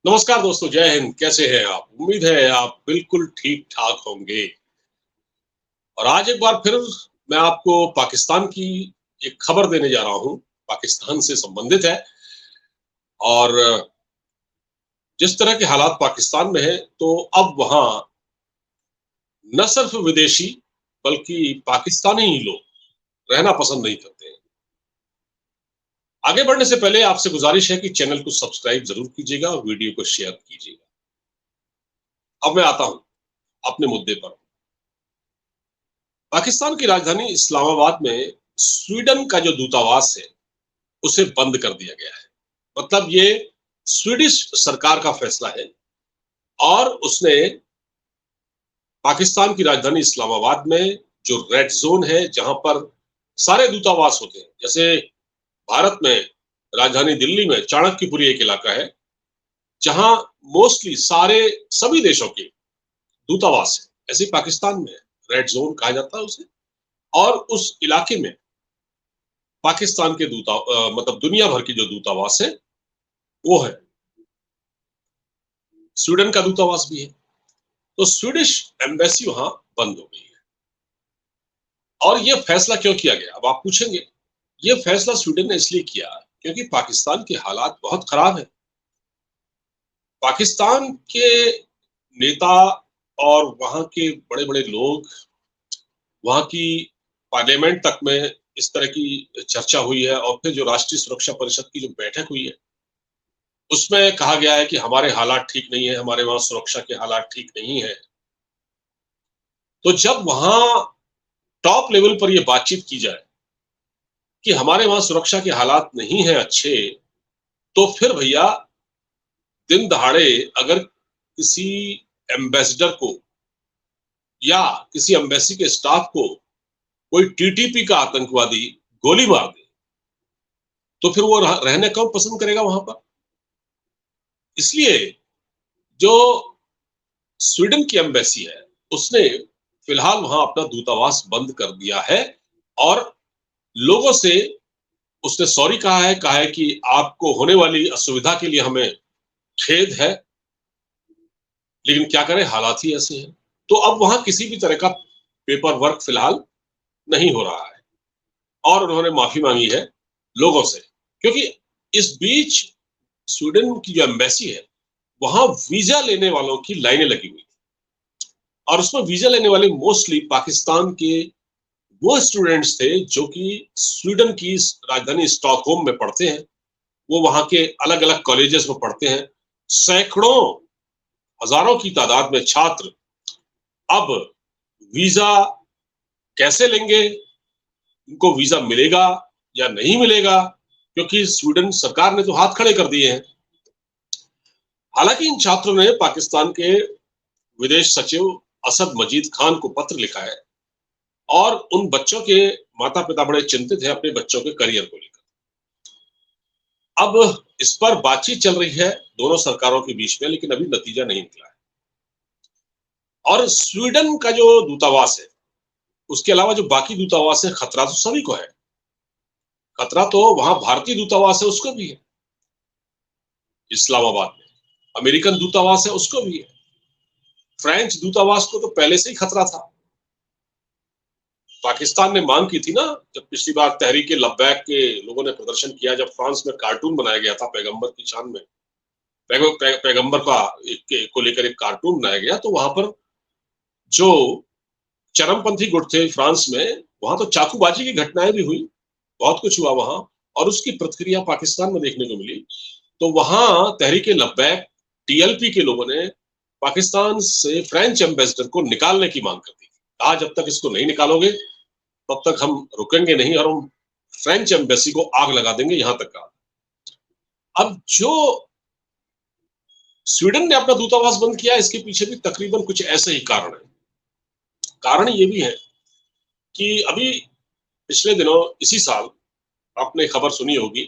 नमस्कार दोस्तों, जय हिंद। कैसे हैं आप? उम्मीद है आप बिल्कुल ठीक-ठाक होंगे। और आज एक बार फिर मैं आपको पाकिस्तान की एक खबर देने जा रहा हूँ, पाकिस्तान से संबंधित है। और जिस तरह के हालात पाकिस्तान में हैं, तो अब वहाँ न सिर्फ विदेशी बल्कि पाकिस्तानी ही लोग रहना पसंद नहीं करते हैं। आगे बढ़ने से पहले आपसे गुज़ारिश है कि चैनल को सब्सक्राइब ज़रूर कीजिएगा और वीडियो को शेयर कीजिएगा। अब मैं आता हूँ अपने मुद्दे पर। पाकिस्तान की राजधानी इस्लामाबाद में स्वीडन का जो दूतावास है, उसे बंद कर दिया गया है। मतलब ये स्वीडिश सरकार का फैसला है और उसने पाकिस्तान की राजधानी इस्लामाबाद में जो रेड ज़ोन है, जहाँ पर सारे दूतावास होते हैं, जैसे भारत में राजधानी दिल्ली में चाणक्यपुरी एक इलाका है, जहाँ मोस्टली सभी देशों के दूतावास हैं। ऐसे ही पाकिस्तान में रेड ज़ोन कहा जाता है उसे। और उस इलाके में पाकिस्तान के मतलब दुनिया भर की जो दूतावास है, वो है। स्वीडन का दूतावास भी है। तो स्वीडिश एम्बेसी वहां बंद हो गई है। और ये फैसला क्यों किया गया? अब आप पूछेंगे। ये फैसला स्वीडन ने इसलिए किया क्योंकि पाकिस्तान के हालात बहुत खराब है। पाकिस्तान के नेता और वहां के बड़े बड़े लोग, वहां की पार्लियामेंट तक में इस तरह की चर्चा हुई है। और फिर जो राष्ट्रीय सुरक्षा परिषद की जो बैठक हुई है, उसमें कहा गया है कि हमारे हालात ठीक नहीं है, हमारे वहां सुरक्षा के हालात ठीक नहीं है। तो जब वहां टॉप लेवल पर यह बातचीत की जाए कि हमारे वहां सुरक्षा के हालात नहीं है अच्छे, तो फिर भैया दिन दहाड़े अगर किसी एम्बेसडर को या किसी एम्बेसी के स्टाफ को कोई टीटीपी का आतंकवादी गोली मार दे, तो फिर वो रहने कौन पसंद करेगा वहां पर? इसलिए जो स्वीडन की एम्बेसी है, उसने फिलहाल वहां अपना दूतावास बंद कर दिया है। और लोगों से उसने सॉरी कहा है कि आपको होने वाली असुविधा के लिए हमें खेद है, लेकिन क्या करें, हालात ही ऐसे हैं। तो अब वहां किसी भी तरह का पेपर वर्क फिलहाल नहीं हो रहा है। और उन्होंने माफी मांगी है लोगों से, क्योंकि इस बीच स्वीडन की जो एम्बेसी है, वहां वीजा लेने वालों की लाइनें लगी हुई, और उसमें वीजा लेने वाले मोस्टली पाकिस्तान के वो स्टूडेंट्स थे जो कि स्वीडन की राजधानी स्टॉकहोम में पढ़ते हैं। वो वहां के अलग अलग कॉलेजेस में पढ़ते हैं। सैकड़ों हजारों की तादाद में छात्र अब वीजा कैसे लेंगे, उनको वीजा मिलेगा या नहीं मिलेगा, क्योंकि स्वीडन सरकार ने तो हाथ खड़े कर दिए हैं। हालांकि इन छात्रों ने पाकिस्तान के विदेश सचिव असद मजीद खान को पत्र लिखा है और उन बच्चों के माता पिता बड़े चिंतित हैं अपने बच्चों के करियर को लेकर। अब इस पर बातचीत चल रही है दोनों सरकारों के बीच में, लेकिन अभी नतीजा नहीं निकला है। और स्वीडन का जो दूतावास है, उसके अलावा जो बाकी दूतावास है, खतरा तो सभी को है। खतरा तो वहां भारतीय दूतावास है, उसको भी है इस्लामाबाद में। अमेरिकन दूतावास है, उसको भी है। फ्रेंच दूतावास को तो पहले से ही खतरा था। पाकिस्तान ने मांग की थी ना, जब पिछली बार तहरीक लब्बैक के लोगों ने प्रदर्शन किया, जब फ्रांस में कार्टून बनाया गया था पैगंबर की शान में, पैगंबर का को लेकर एक कार्टून बनाया गया, तो वहां पर जो चरमपंथी गुट थे फ्रांस में, वहां तो चाकूबाजी की घटनाएं भी हुई, बहुत कुछ हुआ वहां। और उसकी प्रतिक्रिया पाकिस्तान में देखने को मिली। तो वहां तहरीक लब्बैक टीएलपी के लोगों ने पाकिस्तान से फ्रेंच एम्बेसडर को निकालने की मांग कर दी। कहा जब तक इसको नहीं निकालोगे तब तक हम रुकेंगे नहीं, और हम फ्रेंच एम्बेसी को आग लगा देंगे, यहां तक कहा। अब जो स्वीडन ने अपना दूतावास बंद किया, इसके पीछे भी तकरीबन कुछ ऐसे ही कारण है। कारण ये भी है कि अभी पिछले दिनों इसी साल आपने खबर सुनी होगी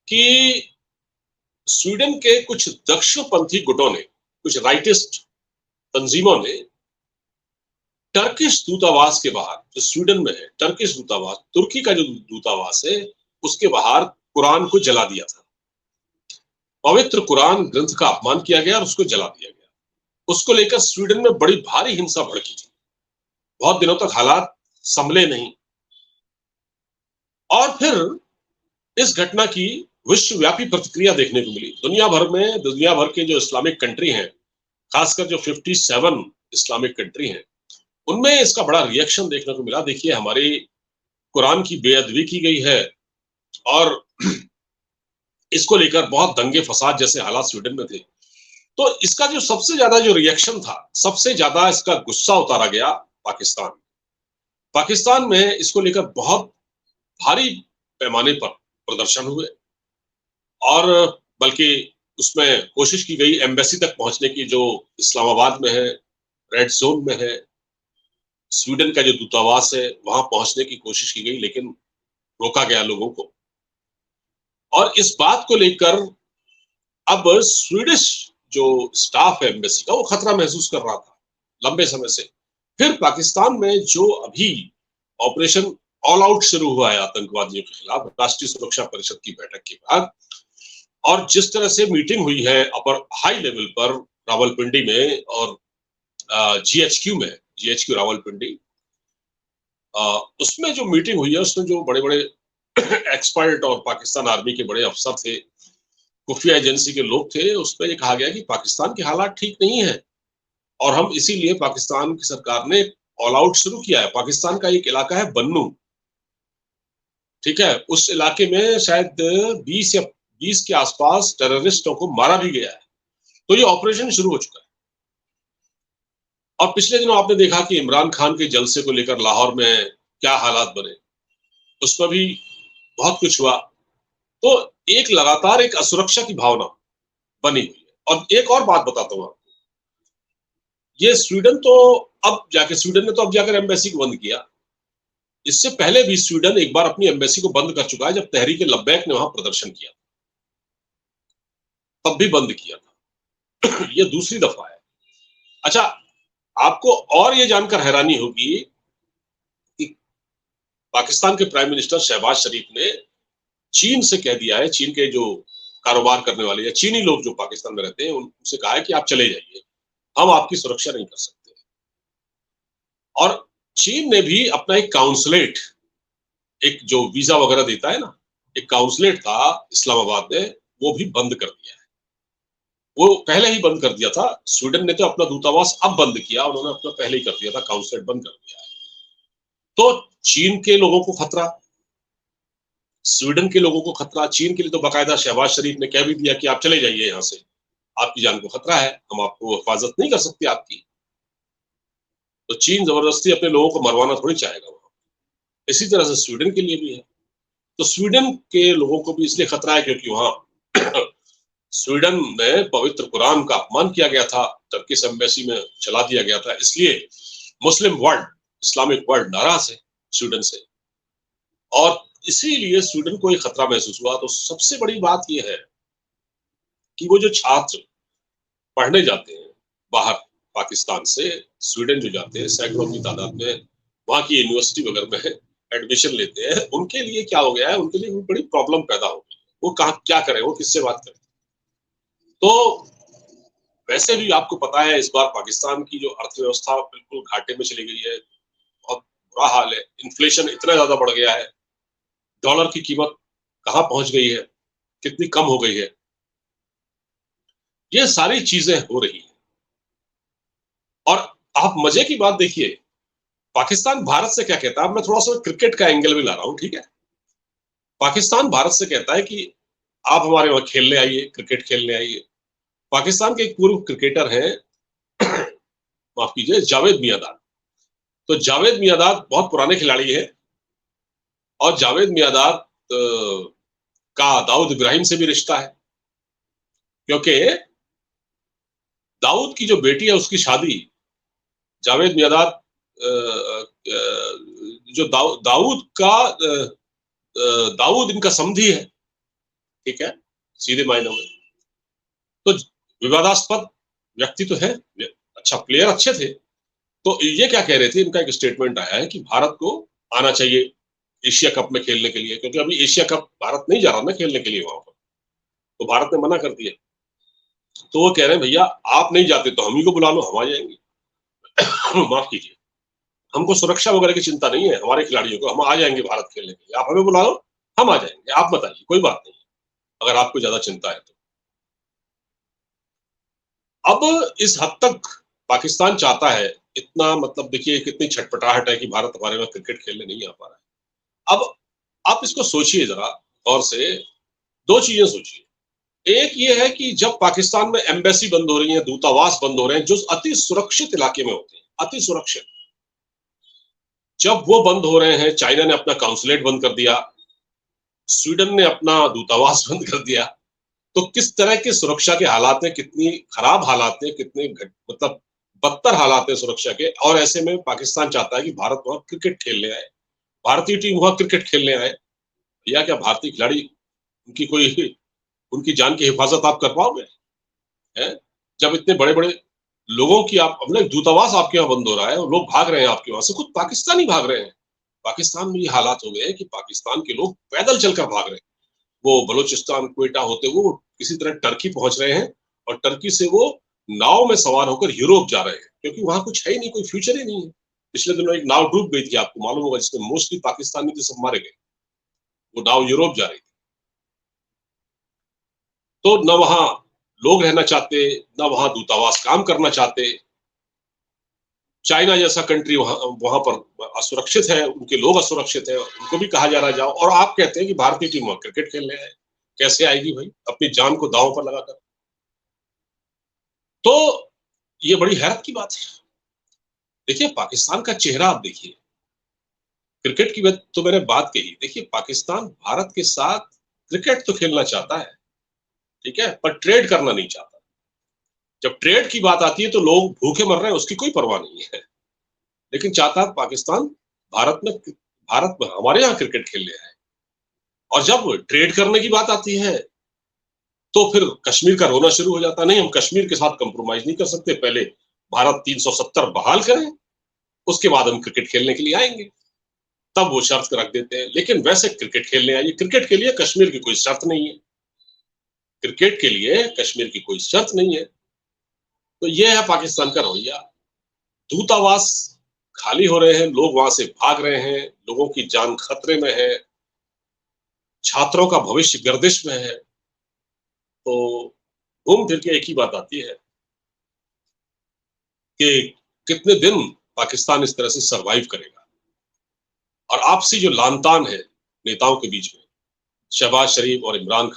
कि स्वीडन के कुछ दक्षिणपंथी गुटों ने, कुछ राइटिस्ट तंजीमों ने टर्किश दूतावास के बाहर, जो स्वीडन में है टर्किश दूतावास, तुर्की का जो दूतावास है, उसके बाहर कुरान को जला दिया था। पवित्र कुरान ग्रंथ का अपमान किया गया और उसको जला दिया गया। उसको लेकर स्वीडन में बड़ी भारी हिंसा भड़की थी। बहुत दिनों तक हालात संभले नहीं और फिर इस घटना की विश्वव्यापी प्रतिक्रिया देखने को मिली। दुनिया भर के जो इस्लामिक कंट्री हैं, खासकर जो 57 इस्लामिक कंट्री हैं, उनमें इसका बड़ा रिएक्शन देखने को मिला। देखिए, हमारी कुरान की बेअदबी की गई है और इसको लेकर बहुत दंगे फसाद जैसे हालात स्वीडन में थे। तो इसका जो सबसे ज्यादा जो रिएक्शन था, सबसे ज्यादा इसका गुस्सा उतारा गया पाकिस्तान। पाकिस्तान में इसको लेकर बहुत भारी पैमाने पर प्रदर्शन हुए और बल्कि उसमें कोशिश की गई एम्बेसी तक पहुंचने की, जो इस्लामाबाद में है, रेड जोन में है। स्वीडन का जो दूतावास है वहां पहुंचने की कोशिश की गई, लेकिन रोका गया लोगों को। और इस बात को लेकर अब स्वीडिश जो स्टाफ है एम्बेसी का, वो खतरा महसूस कर रहा था लंबे समय से। फिर पाकिस्तान में जो अभी ऑपरेशन ऑल आउट शुरू हुआ है आतंकवादियों के खिलाफ, राष्ट्रीय सुरक्षा परिषद की बैठक के बाद, और जिस तरह से मीटिंग हुई है अपर हाई लेवल पर रावलपिंडी में और जीएचक्यू रावलपिंडी, उसमें जो मीटिंग हुई है उसमें जो बड़े बड़े एक्सपर्ट और पाकिस्तान आर्मी के बड़े अफसर थे, खुफिया एजेंसी के लोग थे, उसमें ये कहा गया कि पाकिस्तान के हालात ठीक नहीं है और हम इसीलिए पाकिस्तान की सरकार ने ऑल आउट शुरू किया है। पाकिस्तान का एक इलाका है बन्नू, ठीक है, उस इलाके में शायद 20 के आसपास टेररिस्टों को मारा भी गया है। तो ये ऑपरेशन शुरू हो चुका है। और पिछले दिनों आपने देखा कि इमरान खान के जलसे को लेकर लाहौर में क्या हालात बने, उसमें भी बहुत कुछ हुआ। तो एक लगातार एक असुरक्षा की भावना बनी हुई है। और एक और बात बताता हूं आपको, ये स्वीडन ने तो अब जाकर एम्बेसी को बंद किया। इससे पहले भी स्वीडन एक बार अपनी एम्बेसी को बंद कर चुका है, जब तहरीक लब्बैक ने वहां प्रदर्शन किया, तब भी बंद किया था। ये दूसरी दफा है। अच्छा, आपको और ये जानकर हैरानी होगी कि पाकिस्तान के प्राइम मिनिस्टर शहबाज शरीफ ने चीन से कह दिया है, चीन के जो कारोबार करने वाले या चीनी लोग जो पाकिस्तान में रहते हैं, उनसे कहा है कि आप चले जाइए, हम आपकी सुरक्षा नहीं कर सकते। और चीन ने भी अपना एक काउंसलेट, एक जो वीजा वगैरह देता है ना, एक काउंसलेट था इस्लामाबाद में, वो भी बंद कर दिया है। वो पहले ही बंद कर दिया था। स्वीडन ने तो अपना दूतावास अब बंद किया, उन्होंने अपना पहले ही कर दिया था, काउंसलेट बंद कर दिया है। तो चीन के लोगों को खतरा, स्वीडन के लोगों को खतरा। चीन के लिए तो बाकायदा शहबाज शरीफ ने कह भी दिया कि आप चले जाइए यहाँ से, आपकी जान को खतरा है, हम आपको हिफाजत नहीं कर सकते आपकी। तो चीन जबरदस्ती अपने लोगों को मरवाना थोड़ी चाहेगा वहां। इसी तरह से स्वीडन के लिए भी है। तो स्वीडन के लोगों को भी इसलिए खतरा है क्योंकि वहां स्वीडन में पवित्र कुरान का अपमान किया गया था, टर्किश एम्बेसी में चला दिया गया था। इसलिए मुस्लिम वर्ल्ड, इस्लामिक वर्ल्ड नाराज है स्वीडन से, और इसीलिए स्वीडन को एक खतरा महसूस हुआ। तो सबसे बड़ी बात यह है कि वो जो छात्र पढ़ने जाते हैं बाहर पाकिस्तान से स्वीडन जो जाते हैं, सैकड़ों की तादाद में वहां की यूनिवर्सिटी वगैरह में एडमिशन लेते हैं, उनके लिए क्या हो गया है, उनके लिए बड़ी प्रॉब्लम पैदा हो गई। वो कहाँ क्या करें, वो किससे बात करें। तो वैसे भी आपको पता है इस बार पाकिस्तान की जो अर्थव्यवस्था बिल्कुल घाटे में चली गई है, बहुत बुरा हाल है। इन्फ्लेशन इतना ज्यादा बढ़ गया है, डॉलर की कीमत कहाँ पहुंच गई है, कितनी कम हो गई है। ये सारी चीजें हो रही हैं। और आप मजे की बात देखिए, पाकिस्तान भारत से क्या कहता है। अब मैं थोड़ा सा क्रिकेट का एंगल भी ला रहा हूं, ठीक है। पाकिस्तान भारत से कहता है कि आप हमारे वहां खेलने आइए, क्रिकेट खेलने आइए। पाकिस्तान के एक पूर्व क्रिकेटर हैं, माफ कीजिए, जावेद मियांदाद। तो जावेद मियांदाद बहुत पुराने खिलाड़ी है और जावेद मियांदाद का दाऊद इब्राहिम से भी रिश्ता है, क्योंकि दाऊद की जो बेटी है उसकी शादी जावेद मियांदाद, जो दाऊद इनका समधी है, ठीक है, सीधे मायनों में। तो विवादास्पद व्यक्ति तो है, अच्छा प्लेयर अच्छे थे। तो ये क्या कह रहे थे, इनका एक स्टेटमेंट आया है कि भारत को आना चाहिए एशिया कप में खेलने के लिए, क्योंकि अभी एशिया कप भारत नहीं जा रहा ना खेलने के लिए वहां पर। तो भारत ने मना कर दिया। तो वो कह रहे हैं भैया आप नहीं जाते तो हम ही को बुला लो, हम आ जाएंगे। माफ कीजिए, हमको सुरक्षा वगैरह की चिंता नहीं है, हमारे खिलाड़ियों को, हम आ जाएंगे भारत खेलने के लिए, आप हमें बुला लो, हम आ जाएंगे, आप बताइए, कोई बात नहीं अगर आपको ज्यादा चिंता है तो। अब इस हद तक पाकिस्तान चाहता है, इतना मतलब देखिए कितनी छटपटाहट है कि भारत हमारे वहां क्रिकेट खेलने नहीं आ पा रहा है। अब आप इसको सोचिए जरा गौर से, दो चीजें सोचिए। एक ये है कि जब पाकिस्तान में एम्बेसी बंद हो रही है, दूतावास बंद हो रहे हैं, जो अति सुरक्षित इलाके में होते हैं, अति सुरक्षित, जब वो बंद हो रहे हैं, चाइना ने अपना काउंसुलेट बंद कर दिया, स्वीडन ने अपना दूतावास बंद कर दिया, तो किस तरह के सुरक्षा के हालात हैं, कितनी खराब हालात हैं, कितने मतलब बदतर हालात हैं सुरक्षा के। और ऐसे में पाकिस्तान चाहता है कि भारत वहां क्रिकेट खेलने आए, भारतीय टीम वहां क्रिकेट खेलने आए। या क्या भारतीय खिलाड़ी, उनकी कोई उनकी जान की हिफाजत आप कर पाओगे? है जब इतने बड़े बड़े लोगों की आप अपने दूतावास आपके यहाँ बंद हो रहा है और लोग भाग रहे हैं आपके वहां से, खुद पाकिस्तानी भाग रहे हैं। पाकिस्तान में ये हालात हो गए हैं कि पाकिस्तान के लोग पैदल चलकर भाग रहे हैं। वो बलूचिस्तान क्वेटा होते हुए वो किसी तरह टर्की पहुंच रहे हैं, और टर्की से वो नाव में सवार होकर यूरोप जा रहे हैं, क्योंकि वहां कुछ है ही नहीं, कोई फ्यूचर ही नहीं है। पिछले दिनों एक नाव डूब गई थी, आपको मालूम होगा, जिसमें मोस्टली पाकिस्तानी थे, सब मारे गए। वो नाव यूरोप जा रही थी। तो न वहां लोग रहना चाहते, न वहां दूतावास काम करना चाहते। चाइना जैसा कंट्री वहां वहां पर असुरक्षित है, उनके लोग असुरक्षित है, उनको भी कहा जा रहा है जाओ, और आप कहते हैं कि भारतीय टीम वहां क्रिकेट खेलने आए। कैसे आएगी भाई, अपनी जान को दांव पर लगाकर? तो ये बड़ी हैरत की बात है। देखिए पाकिस्तान का चेहरा आप देखिए, क्रिकेट की तो मैंने बात कही, देखिए पाकिस्तान भारत के साथ क्रिकेट तो खेलना चाहता है, ठीक है, पर ट्रेड करना नहीं चाहता। जब ट्रेड की बात आती है तो लोग भूखे मर रहे हैं, उसकी कोई परवाह नहीं है। लेकिन चाहता है पाकिस्तान भारत में हमारे यहाँ क्रिकेट खेलने आए। और जब ट्रेड करने की बात आती है तो फिर कश्मीर का रोना शुरू हो जाता है, नहीं हम कश्मीर के साथ कंप्रोमाइज नहीं कर सकते, पहले भारत 370 बहाल करें, उसके बाद हम क्रिकेट खेलने के लिए आएंगे। तब वो शर्त रख देते हैं। लेकिन वैसे क्रिकेट खेलने आइए, क्रिकेट के लिए कश्मीर की कोई शर्त नहीं है, क्रिकेट के लिए कश्मीर की कोई शर्त नहीं है। तो ये है पाकिस्तान का रवैया। दूतावास खाली हो रहे हैं, लोग वहां से भाग रहे हैं, लोगों की जान खतरे में है, छात्रों का भविष्य गर्दिश में है। तो घूम फिर के एक ही बात आती है कि कितने दिन पाकिस्तान इस तरह से सरवाइव करेगा। और आपसी जो लानतान है नेताओं के बीच में, शहबाज शरीफ और इमरान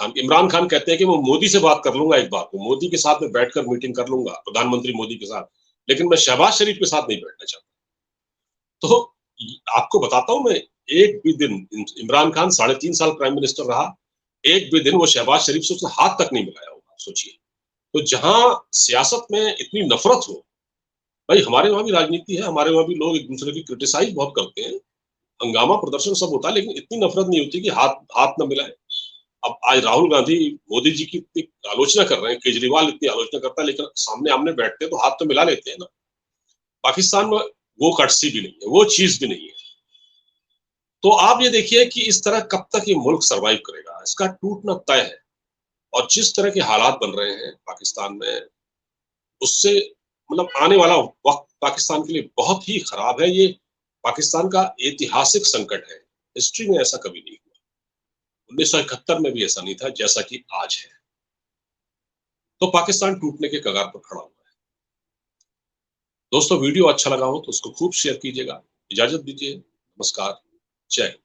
खान कहते हैं कि मैं मोदी से बात कर लूंगा, एक बार को मोदी के साथ में बैठकर मीटिंग कर लूंगा, प्रधानमंत्री मोदी के साथ, लेकिन मैं शहबाज शरीफ के साथ नहीं बैठना चाहता। तो आपको बताता हूं मैं, एक भी दिन इमरान खान 3.5 साल प्राइम मिनिस्टर रहा, एक भी दिन वो शहबाज शरीफ से उसने हाथ तक नहीं मिलाया होगा, सोचिए। तो जहां सियासत में इतनी नफरत हो, भाई हमारे वहां भी राजनीति है, हमारे वहां भी लोग एक दूसरे की क्रिटिसाइज बहुत करते हैं, हंगामा प्रदर्शन सब होता है, लेकिन इतनी नफरत नहीं होती कि हाथ हाथ न मिलाए। अब आज राहुल गांधी मोदी जी की इतनी आलोचना कर रहे हैं, केजरीवाल इतनी आलोचना करता है, लेकिन सामने आमने बैठते हैं तो हाथ तो मिला लेते हैं ना। पाकिस्तान में वो कर्टसी भी नहीं है, वो चीज भी नहीं है। तो आप ये देखिए कि इस तरह कब तक ये मुल्क सरवाइव करेगा, इसका टूटना तय है। और जिस तरह के हालात बन रहे हैं पाकिस्तान में, उससे मतलब आने वाला वक्त पाकिस्तान के लिए बहुत ही खराब है। ये पाकिस्तान का ऐतिहासिक संकट है, हिस्ट्री में ऐसा कभी नहीं हुआ। 1971 में भी ऐसा नहीं था जैसा कि आज है। तो पाकिस्तान टूटने के कगार पर खड़ा हुआ है। दोस्तों वीडियो अच्छा लगा हो तो उसको खूब शेयर कीजिएगा। इजाजत दीजिए, नमस्कार, जय हिंद।